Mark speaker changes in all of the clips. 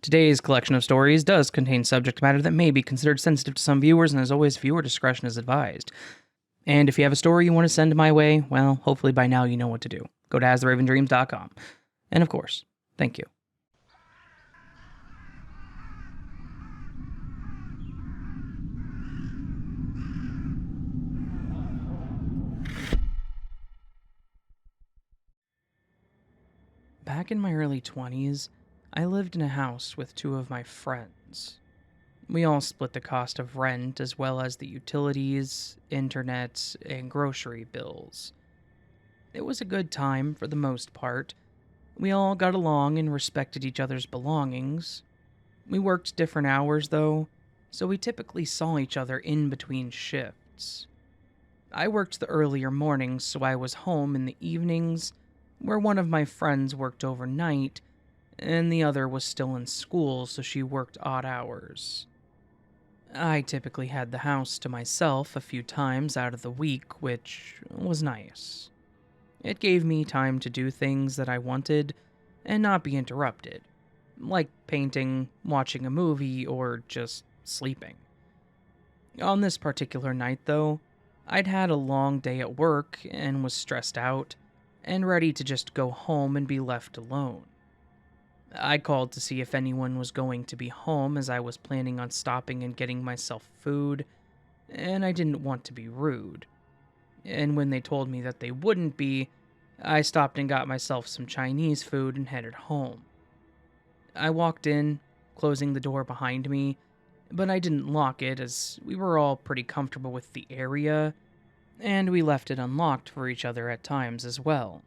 Speaker 1: Today's collection of stories does contain subject matter that may be considered sensitive to some viewers, and as always, viewer discretion is advised. And if you have a story you want to send my way, well, hopefully by now you know what to do. Go to astheravendreams.com. And of course, thank you. Back in my early 20s, I lived in a house with two of my friends. We all split the cost of rent as well as the utilities, internet, and grocery bills. It was a good time for the most part. We all got along and respected each other's belongings. We worked different hours though, so we typically saw each other in between shifts. I worked the earlier mornings, so I was home in the evenings, where one of my friends worked overnight, and the other was still in school, so she worked odd hours. I typically had the house to myself a few times out of the week, which was nice. It gave me time to do things that I wanted and not be interrupted, like painting, watching a movie, or just sleeping. On this particular night, though, I'd had a long day at work and was stressed out and ready to just go home and be left alone. I called to see if anyone was going to be home as I was planning on stopping and getting myself food, and I didn't want to be rude. And when they told me that they wouldn't be, I stopped and got myself some Chinese food and headed home. I walked in, closing the door behind me, but I didn't lock it as we were all pretty comfortable with the area, and we left it unlocked for each other at times as well.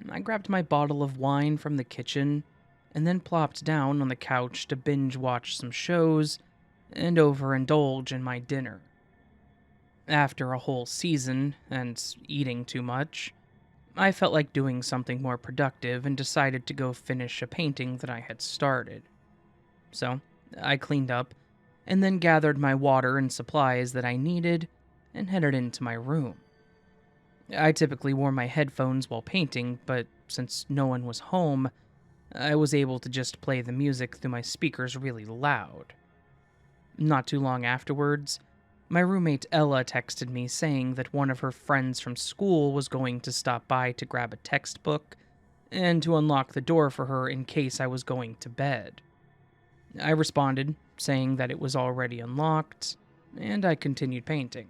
Speaker 1: I grabbed my bottle of wine from the kitchen and then plopped down on the couch to binge watch some shows and overindulge in my dinner. After a whole season and eating too much, I felt like doing something more productive and decided to go finish a painting that I had started. So, I cleaned up and then gathered my water and supplies that I needed and headed into my room. I typically wore my headphones while painting, but since no one was home, I was able to just play the music through my speakers really loud. Not too long afterwards, my roommate Ella texted me saying that one of her friends from school was going to stop by to grab a textbook and to unlock the door for her in case I was going to bed. I responded, saying that it was already unlocked, and I continued painting.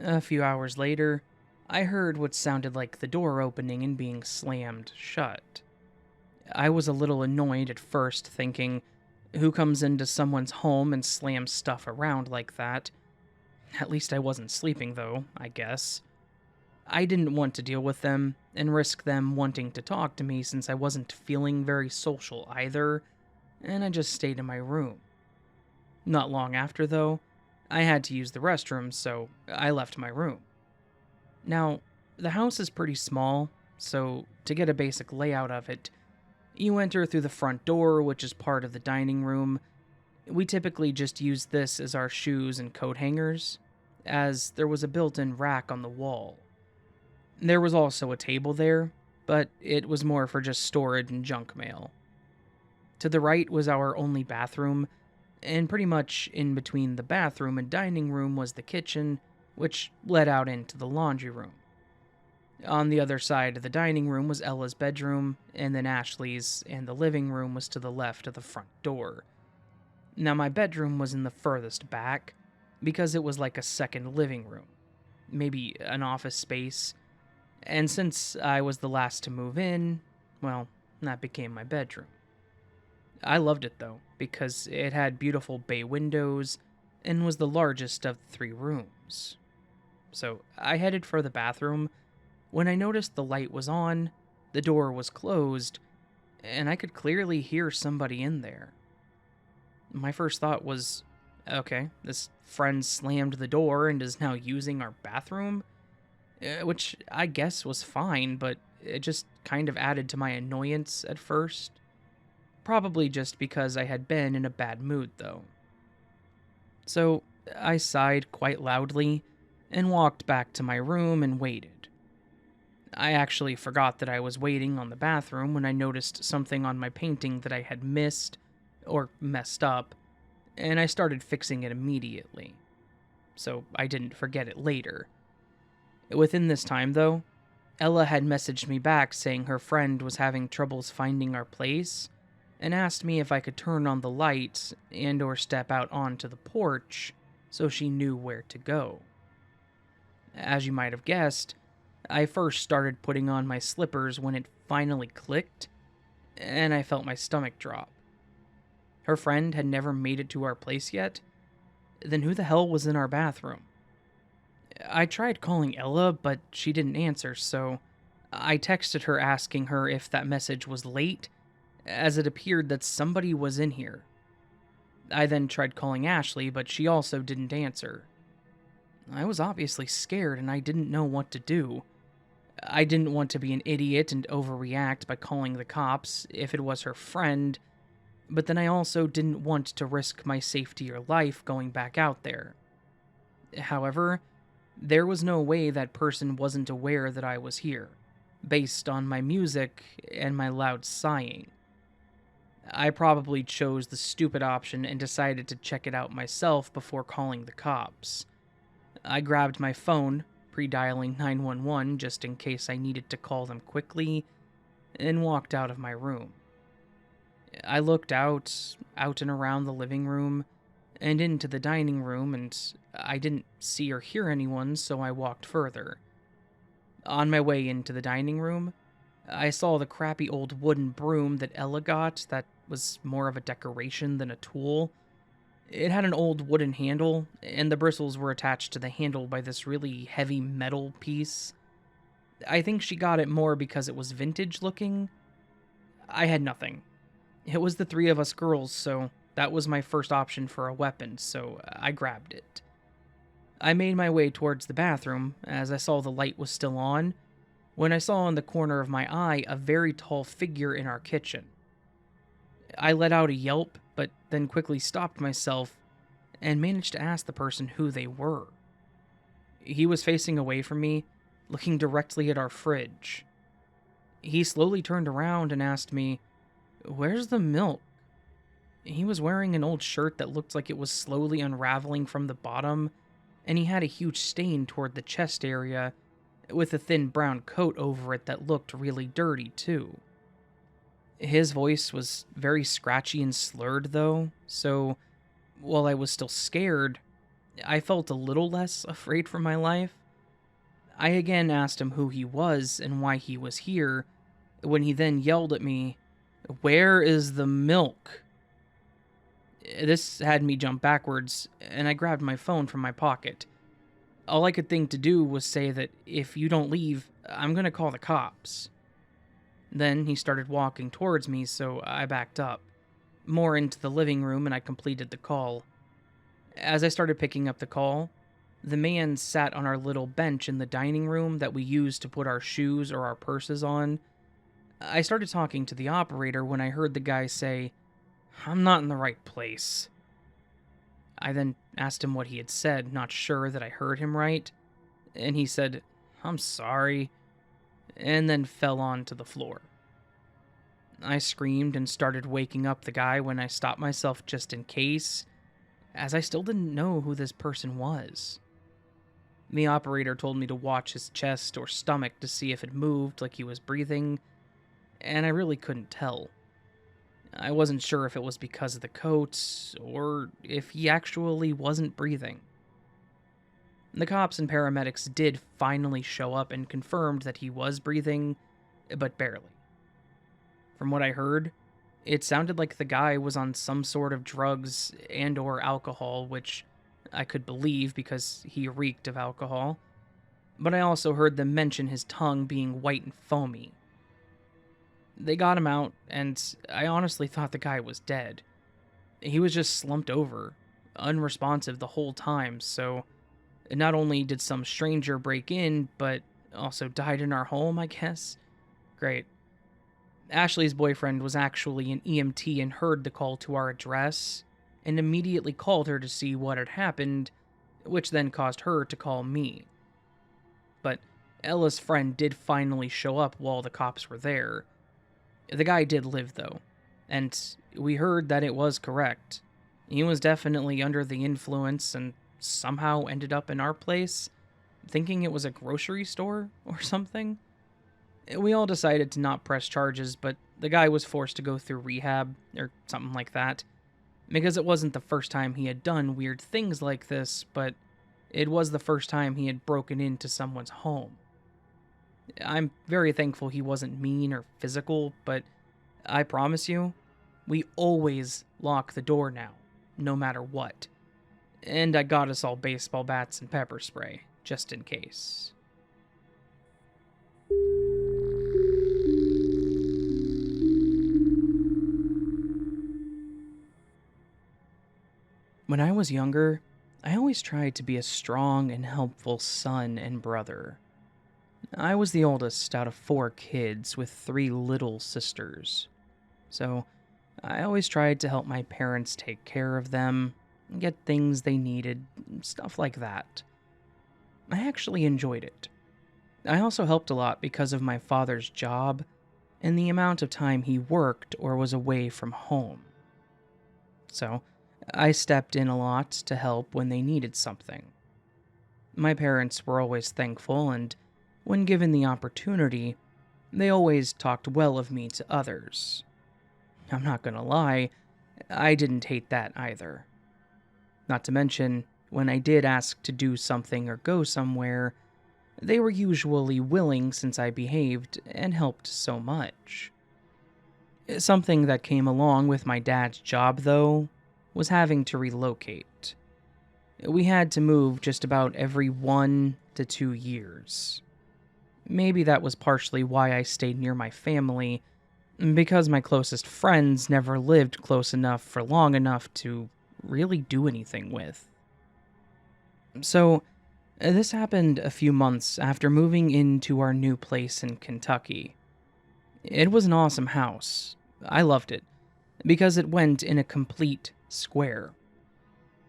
Speaker 1: A few hours later, I heard what sounded like the door opening and being slammed shut. I was a little annoyed at first, thinking, who comes into someone's home and slams stuff around like that? At least I wasn't sleeping, though, I guess. I didn't want to deal with them and risk them wanting to talk to me since I wasn't feeling very social either, and I just stayed in my room. Not long after, though, I had to use the restroom, so I left my room. Now, the house is pretty small, so to get a basic layout of it, you enter through the front door, which is part of the dining room. We typically just use this as our shoes and coat hangers, as there was a built-in rack on the wall. There was also a table there, but it was more for just storage and junk mail. To the right was our only bathroom, and pretty much in between the bathroom and dining room was the kitchen, which led out into the laundry room. On the other side of the dining room was Ella's bedroom, and then Ashley's, and the living room was to the left of the front door. Now, my bedroom was in the furthest back, because it was like a second living room, maybe an office space, and since I was the last to move in, well, that became my bedroom. I loved it though, because it had beautiful bay windows, and was the largest of the 3 rooms. So I headed for the bathroom when I noticed the light was on, the door was closed, and I could clearly hear somebody in there. My first thought was, okay, this friend slammed the door and is now using our bathroom, which I guess was fine, but it just kind of added to my annoyance at first. Probably just because I had been in a bad mood, though. So I sighed quite loudly and walked back to my room and waited. I actually forgot that I was waiting on the bathroom when I noticed something on my painting that I had missed or messed up, and I started fixing it immediately, so I didn't forget it later. Within this time, though, Ella had messaged me back saying her friend was having troubles finding our place and asked me if I could turn on the light and or step out onto the porch so she knew where to go. As you might have guessed, I first started putting on my slippers when it finally clicked, and I felt my stomach drop. Her friend had never made it to our place yet? Then who the hell was in our bathroom? I tried calling Ella, but she didn't answer, so I texted her asking her if that message was late, as it appeared that somebody was in here. I then tried calling Ashley, but she also didn't answer. I was obviously scared and I didn't know what to do. I didn't want to be an idiot and overreact by calling the cops if it was her friend, but then I also didn't want to risk my safety or life going back out there. However, there was no way that person wasn't aware that I was here, based on my music and my loud sighing. I probably chose the stupid option and decided to check it out myself before calling the cops. I grabbed my phone, pre-dialing 911 just in case I needed to call them quickly, and walked out of my room. I looked out and around the living room, and into the dining room, and I didn't see or hear anyone, so I walked further. On my way into the dining room, I saw the crappy old wooden broom that Ella got that was more of a decoration than a tool. It had an old wooden handle, and the bristles were attached to the handle by this really heavy metal piece. I think she got it more because it was vintage looking. I had nothing. It was the three of us girls, so that was my first option for a weapon, so I grabbed it. I made my way towards the bathroom as I saw the light was still on, when I saw in the corner of my eye a very tall figure in our kitchen. I let out a yelp, but then quickly stopped myself and managed to ask the person who they were. He was facing away from me, looking directly at our fridge. He slowly turned around and asked me, "Where's the milk?" He was wearing an old shirt that looked like it was slowly unraveling from the bottom, and he had a huge stain toward the chest area, with a thin brown coat over it that looked really dirty too. His voice was very scratchy and slurred though, so while I was still scared, I felt a little less afraid for my life. I again asked him who he was and why he was here, when he then yelled at me, "Where is the milk?" This had me jump backwards, and I grabbed my phone from my pocket. All I could think to do was say that if you don't leave, I'm gonna call the cops. Then he started walking towards me, so I backed up, more into the living room, and I completed the call. As I started picking up the call, the man sat on our little bench in the dining room that we used to put our shoes or our purses on. I started talking to the operator when I heard the guy say, "I'm not in the right place." I then asked him what he had said, not sure that I heard him right, and he said, "I'm sorry," and then fell onto the floor. I screamed and started waking up the guy when I stopped myself just in case, as I still didn't know who this person was. The operator told me to watch his chest or stomach to see if it moved like he was breathing, and I really couldn't tell. I wasn't sure if it was because of the coat or if he actually wasn't breathing. The cops and paramedics did finally show up and confirmed that he was breathing, but barely. From what I heard, it sounded like the guy was on some sort of drugs and or alcohol, which I could believe because he reeked of alcohol, but I also heard them mention his tongue being white and foamy. They got him out, and I honestly thought the guy was dead. He was just slumped over, unresponsive the whole time, so not only did some stranger break in, but also died in our home, I guess. Great. Ashley's boyfriend was actually an EMT and heard the call to our address, and immediately called her to see what had happened, which then caused her to call me. But Ella's friend did finally show up while the cops were there. The guy did live, though, and we heard that it was correct. He was definitely under the influence and somehow ended up in our place, thinking it was a grocery store or something. We all decided to not press charges, but the guy was forced to go through rehab or something like that, because it wasn't the first time he had done weird things like this, but it was the first time he had broken into someone's home. I'm very thankful he wasn't mean or physical, but I promise you, we always lock the door now, no matter what. And I got us all baseball bats and pepper spray, just in case. When I was younger, I always tried to be a strong and helpful son and brother. I was the oldest out of 4 kids with 3 little sisters. So, I always tried to help my parents take care of them, get things they needed, stuff like that. I actually enjoyed it. I also helped a lot because of my father's job and the amount of time he worked or was away from home. So, I stepped in a lot to help when they needed something. My parents were always thankful, and when given the opportunity, they always talked well of me to others. I'm not gonna lie, I didn't hate that either. Not to mention, when I did ask to do something or go somewhere, they were usually willing since I behaved and helped so much. Something that came along with my dad's job, though, was having to relocate. We had to move just about every 1 to 2 years. Maybe that was partially why I stayed near my family, because my closest friends never lived close enough for long enough to really do anything with. So, this happened a few months after moving into our new place in Kentucky. It was an awesome house. I loved it, because it went in a complete square.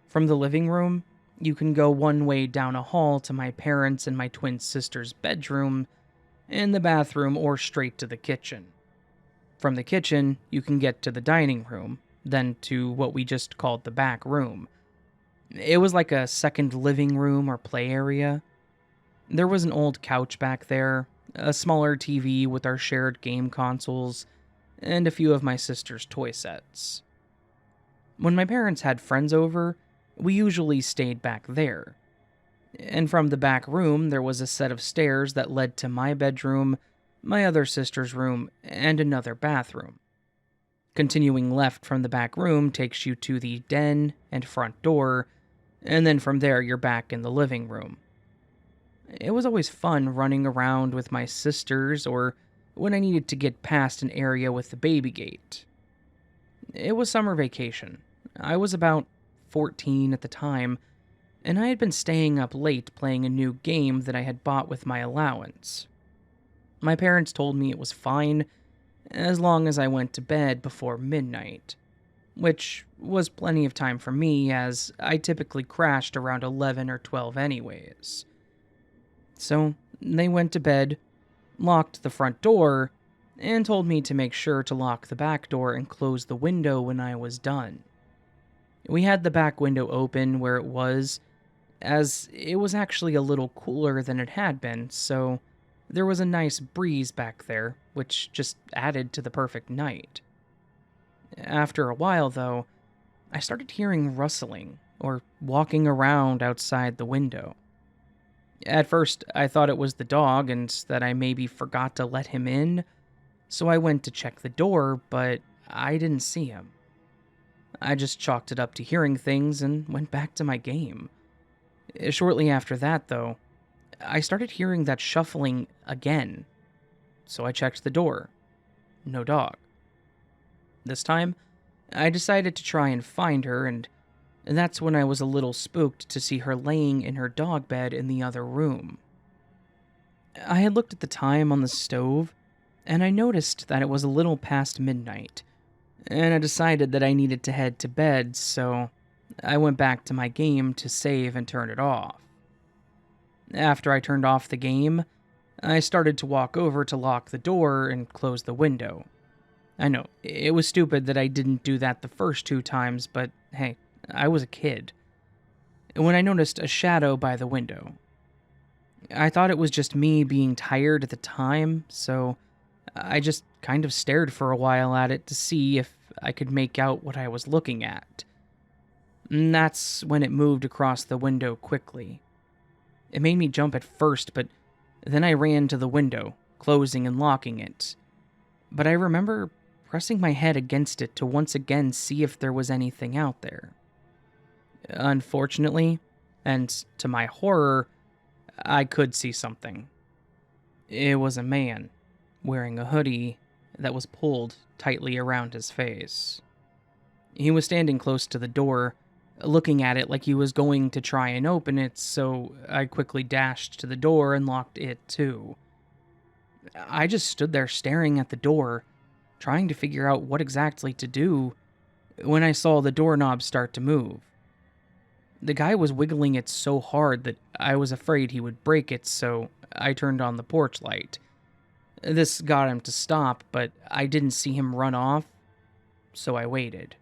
Speaker 1: From the living room, you can go one way down a hall to my parents' and my twin sister's bedroom, and the bathroom, or straight to the kitchen. From the kitchen, you can get to the dining room, then to what we just called the back room. It was like a second living room or play area. There was an old couch back there, a smaller TV with our shared game consoles, and a few of my sister's toy sets. When my parents had friends over, we usually stayed back there. And from the back room, there was a set of stairs that led to my bedroom, my other sister's room, and another bathroom. Continuing left from the back room takes you to the den and front door, and then from there you're back in the living room. It was always fun running around with my sisters, or when I needed to get past an area with the baby gate. It was summer vacation. I was about 14 at the time, and I had been staying up late playing a new game that I had bought with my allowance. My parents told me it was fine, as long as I went to bed before midnight, which was plenty of time for me, as I typically crashed around 11 or 12 anyways. So, they went to bed, locked the front door, and told me to make sure to lock the back door and close the window when I was done. We had the back window open where it was, as it was actually a little cooler than it had been, so there was a nice breeze back there, which just added to the perfect night. After a while, though, I started hearing rustling, or walking around outside the window. At first, I thought it was the dog and that I maybe forgot to let him in, so I went to check the door, but I didn't see him. I just chalked it up to hearing things and went back to my game. Shortly after that, though, I started hearing that shuffling again, so I checked the door. No dog. This time, I decided to try and find her, and that's when I was a little spooked to see her laying in her dog bed in the other room. I had looked at the time on the stove, and I noticed that it was a little past midnight, and I decided that I needed to head to bed, so I went back to my game to save and turn it off. After I turned off the game, I started to walk over to lock the door and close the window. I know, it was stupid that I didn't do that the first 2 times, but hey, I was a kid. When I noticed a shadow by the window, I thought it was just me being tired at the time, so I just kind of stared for a while at it to see if I could make out what I was looking at. And that's when it moved across the window quickly. It made me jump at first, but then I ran to the window, closing and locking it. But I remember pressing my head against it to once again see if there was anything out there. Unfortunately, and to my horror, I could see something. It was a man, wearing a hoodie that was pulled tightly around his face. He was standing close to the door, looking at it like he was going to try and open it, so I quickly dashed to the door and locked it too. I just stood there staring at the door, trying to figure out what exactly to do, when I saw the doorknob start to move. The guy was wiggling it so hard that I was afraid he would break it, so I turned on the porch light. This got him to stop, but I didn't see him run off, so I waited.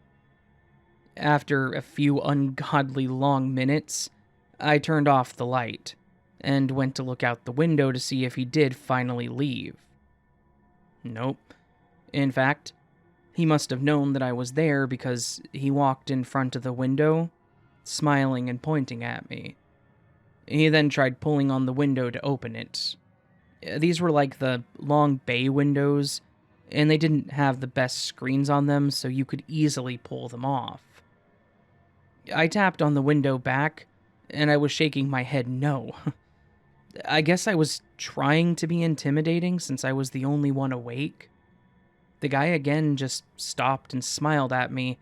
Speaker 1: After a few ungodly long minutes, I turned off the light and went to look out the window to see if he did finally leave. Nope. In fact, he must have known that I was there because he walked in front of the window, smiling and pointing at me. He then tried pulling on the window to open it. These were like the long bay windows, and they didn't have the best screens on them, so you could easily pull them off. I tapped on the window back, and I was shaking my head no. I guess I was trying to be intimidating since I was the only one awake. The guy again just stopped and smiled at me,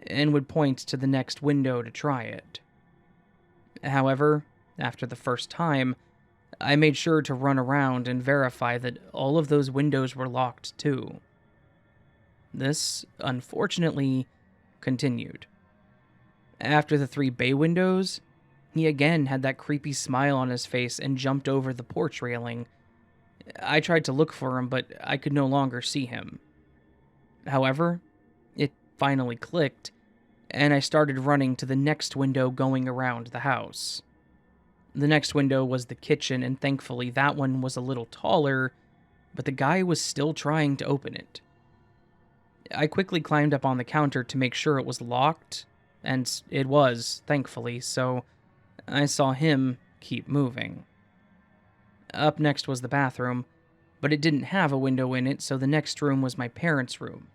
Speaker 1: and would point to the next window to try it. However, after the first time, I made sure to run around and verify that all of those windows were locked too. This, unfortunately, continued. After the 3 bay windows, he again had that creepy smile on his face and jumped over the porch railing. I tried to look for him, but I could no longer see him. However, it finally clicked, and I started running to the next window going around the house. The next window was the kitchen, and thankfully that one was a little taller, but the guy was still trying to open it. I quickly climbed up on the counter to make sure it was locked, and it was, thankfully, so I saw him keep moving. Up next was the bathroom, but it didn't have a window in it, so the next room was my parents' room.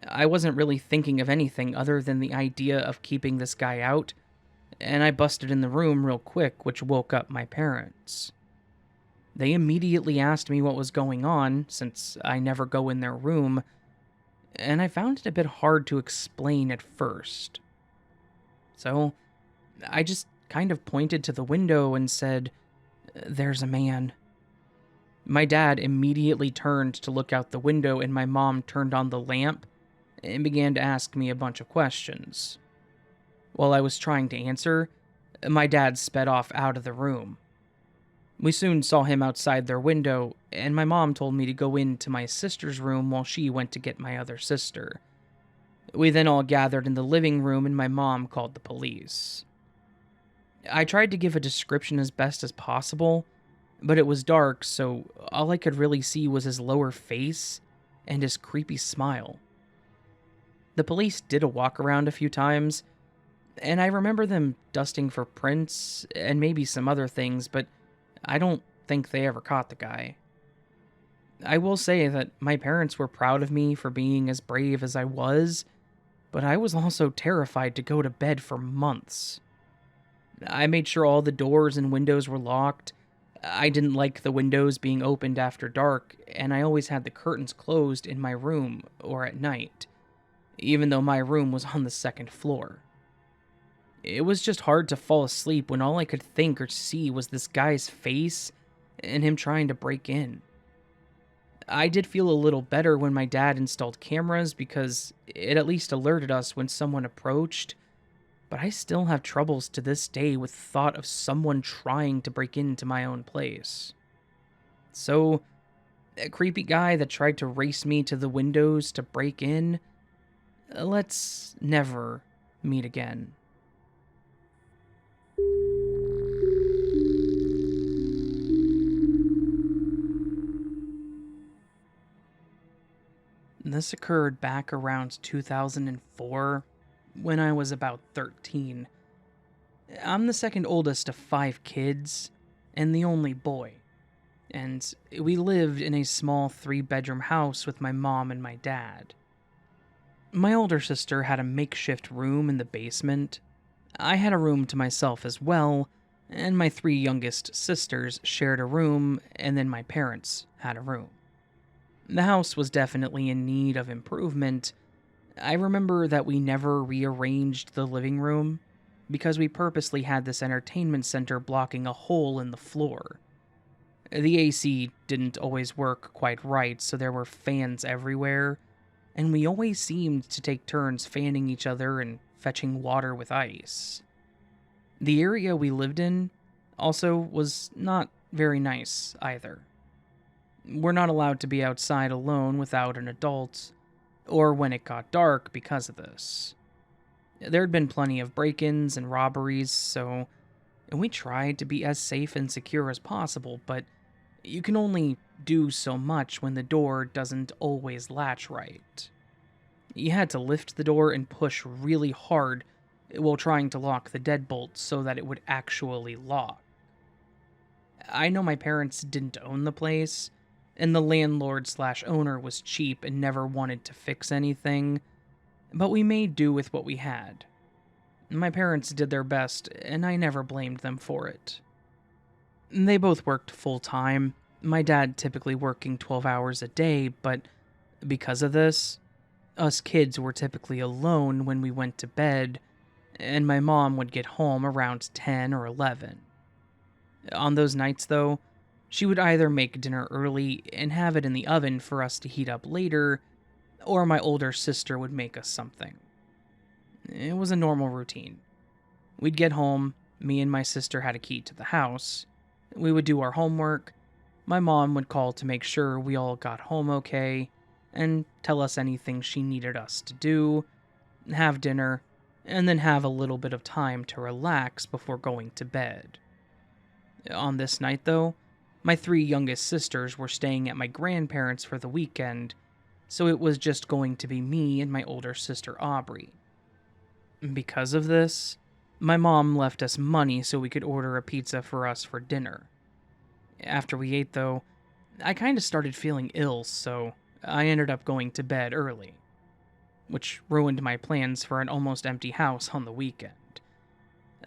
Speaker 1: I wasn't really thinking of anything other than the idea of keeping this guy out, and I busted in the room real quick, which woke up my parents. They immediately asked me what was going on, since I never go in their room, and I found it a bit hard to explain at first. So, I just kind of pointed to the window and said, "There's a man." My dad immediately turned to look out the window, and my mom turned on the lamp and began to ask me a bunch of questions. While I was trying to answer, my dad sped off out of the room. We soon saw him outside their window, and my mom told me to go into my sister's room while she went to get my other sister. We then all gathered in the living room, and my mom called the police. I tried to give a description as best as possible, but it was dark, so all I could really see was his lower face and his creepy smile. The police did a walk around a few times, and I remember them dusting for prints and maybe some other things, but I don't think they ever caught the guy. I will say that my parents were proud of me for being as brave as I was, but I was also terrified to go to bed for months. I made sure all the doors and windows were locked. I didn't like the windows being opened after dark, and I always had the curtains closed in my room or at night, even though my room was on the second floor. It was just hard to fall asleep when all I could think or see was this guy's face and him trying to break in. I did feel a little better when my dad installed cameras because it at least alerted us when someone approached, but I still have troubles to this day with thought of someone trying to break into my own place. So, a creepy guy that tried to race me to the windows to break in, let's never meet again. This occurred back around 2004 when I was about 13. I'm the second oldest of five kids and the only boy, and we lived in a small 3-bedroom house with my mom and my dad. My older sister had a makeshift room in the basement. I had a room to myself as well, and my 3 youngest sisters shared a room, and then my parents had a room. The house was definitely in need of improvement. I remember that we never rearranged the living room because we purposely had this entertainment center blocking a hole in the floor. The AC didn't always work quite right, so there were fans everywhere, and we always seemed to take turns fanning each other and fetching water with ice. The area we lived in also was not very nice either. We're not allowed to be outside alone without an adult, or when it got dark because of this. There had been plenty of break ins and robberies, so we tried to be as safe and secure as possible, but you can only do so much when the door doesn't always latch right. You had to lift the door and push really hard while trying to lock the deadbolt so that it would actually lock. I know my parents didn't own the place, and the landlord/owner was cheap and never wanted to fix anything, but we made do with what we had. My parents did their best, and I never blamed them for it. They both worked full-time, my dad typically working 12 hours a day, but because of this, us kids were typically alone when we went to bed, and my mom would get home around 10 or 11. On those nights, though, she would either make dinner early and have it in the oven for us to heat up later, or my older sister would make us something. It was a normal routine. We'd get home, me and my sister had a key to the house, we would do our homework, my mom would call to make sure we all got home okay, and tell us anything she needed us to do, have dinner, and then have a little bit of time to relax before going to bed. On this night, though, my 3 youngest sisters were staying at my grandparents' for the weekend, so it was just going to be me and my older sister Aubrey. Because of this, my mom left us money so we could order a pizza for us for dinner. After we ate, though, I kind of started feeling ill, so I ended up going to bed early, which ruined my plans for an almost empty house on the weekend.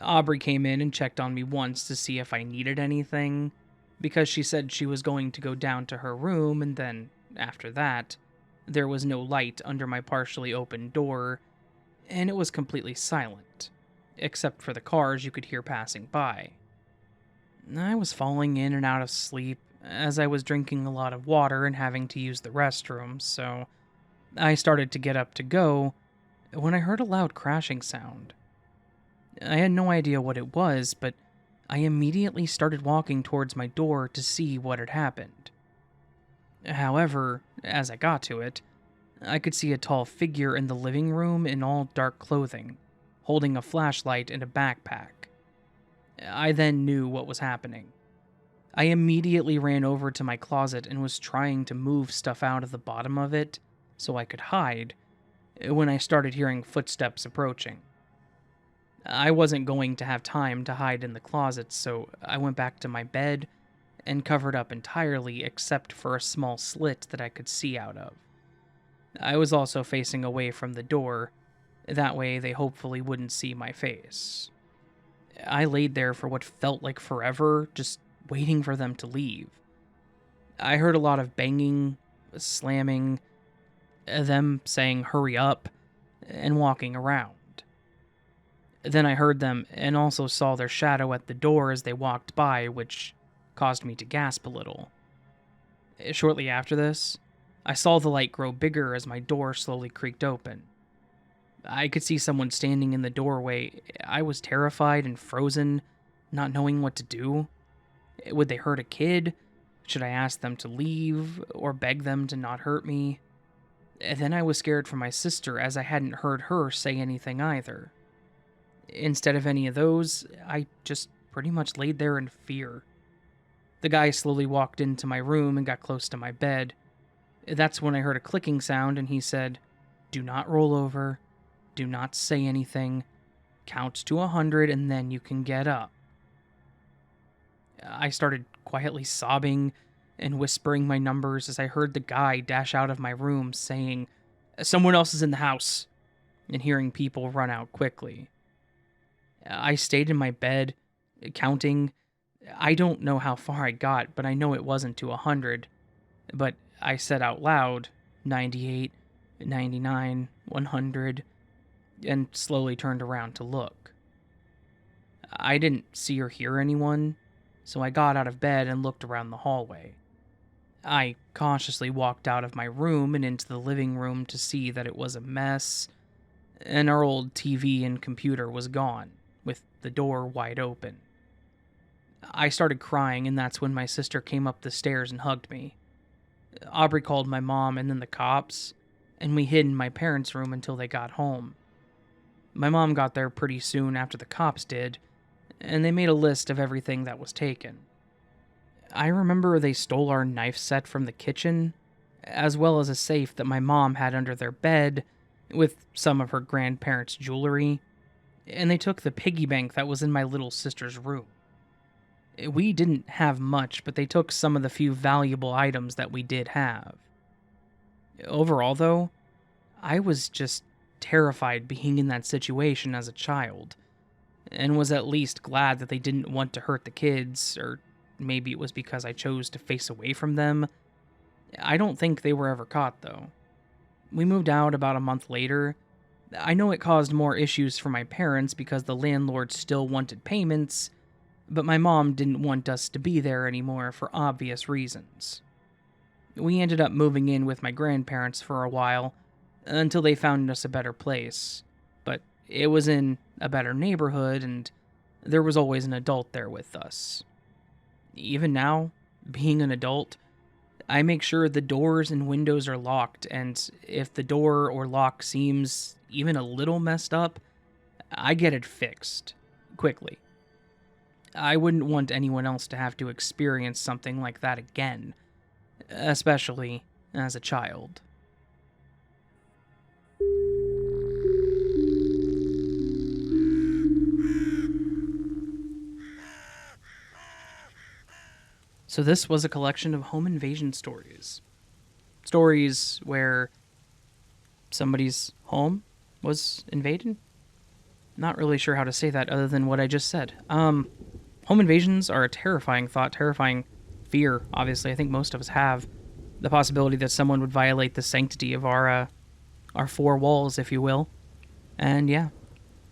Speaker 1: Aubrey came in and checked on me once to see if I needed anything, because she said she was going to go down to her room, and then, after that, there was no light under my partially open door, and it was completely silent, except for the cars you could hear passing by. I was falling in and out of sleep as I was drinking a lot of water and having to use the restroom, so I started to get up to go when I heard a loud crashing sound. I had no idea what it was, but I immediately started walking towards my door to see what had happened. However, as I got to it, I could see a tall figure in the living room in all dark clothing, holding a flashlight and a backpack. I then knew what was happening. I immediately ran over to my closet and was trying to move stuff out of the bottom of it so I could hide when I started hearing footsteps approaching. I wasn't going to have time to hide in the closet, so I went back to my bed and covered up entirely except for a small slit that I could see out of. I was also facing away from the door, that way they hopefully wouldn't see my face. I laid there for what felt like forever, just waiting for them to leave. I heard a lot of banging, slamming, them saying hurry up, and walking around. Then I heard them and also saw their shadow at the door as they walked by, which caused me to gasp a little. Shortly after this, I saw the light grow bigger as my door slowly creaked open. I could see someone standing in the doorway. I was terrified and frozen, not knowing what to do. Would they hurt a kid? Should I ask them to leave or beg them to not hurt me? And then I was scared for my sister as I hadn't heard her say anything either. Instead of any of those, I just pretty much laid there in fear. The guy slowly walked into my room and got close to my bed. That's when I heard a clicking sound and he said, "Do not roll over, do not say anything, count to 100 and then you can get up." I started quietly sobbing and whispering my numbers as I heard the guy dash out of my room saying, "Someone else is in the house," and hearing people run out quickly. I stayed in my bed, counting. I don't know how far I got, but I know it wasn't to 100. But I said out loud, 98, 99, 100, and slowly turned around to look. I didn't see or hear anyone, so I got out of bed and looked around the hallway. I cautiously walked out of my room and into the living room to see that it was a mess, and our old TV and computer was gone, with the door wide open. I started crying, and that's when my sister came up the stairs and hugged me. Aubrey called my mom and then the cops, and we hid in my parents' room until they got home. My mom got there pretty soon after the cops did, and they made a list of everything that was taken. I remember they stole our knife set from the kitchen, as well as a safe that my mom had under their bed, with some of her grandparents' jewelry, and they took the piggy bank that was in my little sister's room. We didn't have much, but they took some of the few valuable items that we did have. Overall, though, I was just terrified being in that situation as a child, and was at least glad that they didn't want to hurt the kids, or maybe it was because I chose to face away from them. I don't think they were ever caught, though. We moved out about a month later. I know it caused more issues for my parents because the landlord still wanted payments, but my mom didn't want us to be there anymore for obvious reasons. We ended up moving in with my grandparents for a while, until they found us a better place, but it was in a better neighborhood, and there was always an adult there with us. Even now, being an adult, I make sure the doors and windows are locked, and if the door or lock seems even a little messed up, I get it fixed quickly. I wouldn't want anyone else to have to experience something like that again, especially as a child. So this was a collection of home invasion stories. Stories where somebody's home was invaded? Not really sure how to say that other than what I just said. Home invasions are a terrifying thought, terrifying fear, obviously. I think most of us have the possibility that someone would violate the sanctity of our four walls, if you will. And yeah,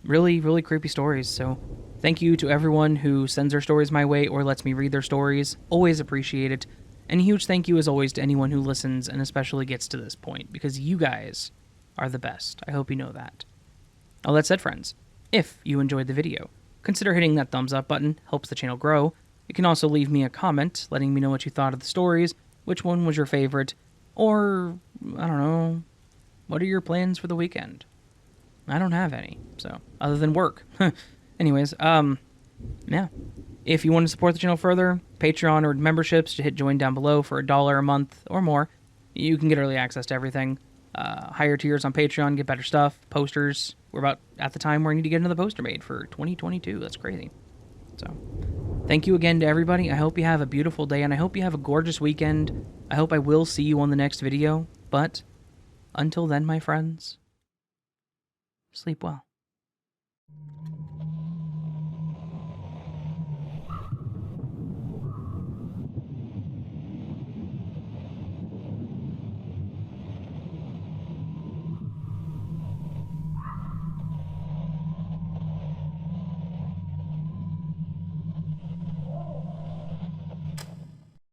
Speaker 1: really, really creepy stories. So thank you to everyone who sends their stories my way or lets me read their stories. Always appreciate it. And a huge thank you, as always, to anyone who listens and especially gets to this point, because you guys are the best. I hope you know that. All that said, friends, if you enjoyed the video, consider hitting that thumbs up button. Helps the channel grow. You can also leave me a comment letting me know what you thought of the stories, which one was your favorite, or, I don't know, what are your plans for the weekend? I don't have any, so, other than work. Anyways, yeah. If you want to support the channel further, Patreon or memberships, just hit join down below for $1 a month or more. You can get early access to everything. Higher tiers on Patreon get better stuff, posters. We're about at the time where I need to get another poster made for 2022. That's crazy. So, thank you again to everybody. I hope you have a beautiful day, and I hope you have a gorgeous weekend. I hope I will see you on the next video, but until then, my friends, sleep well.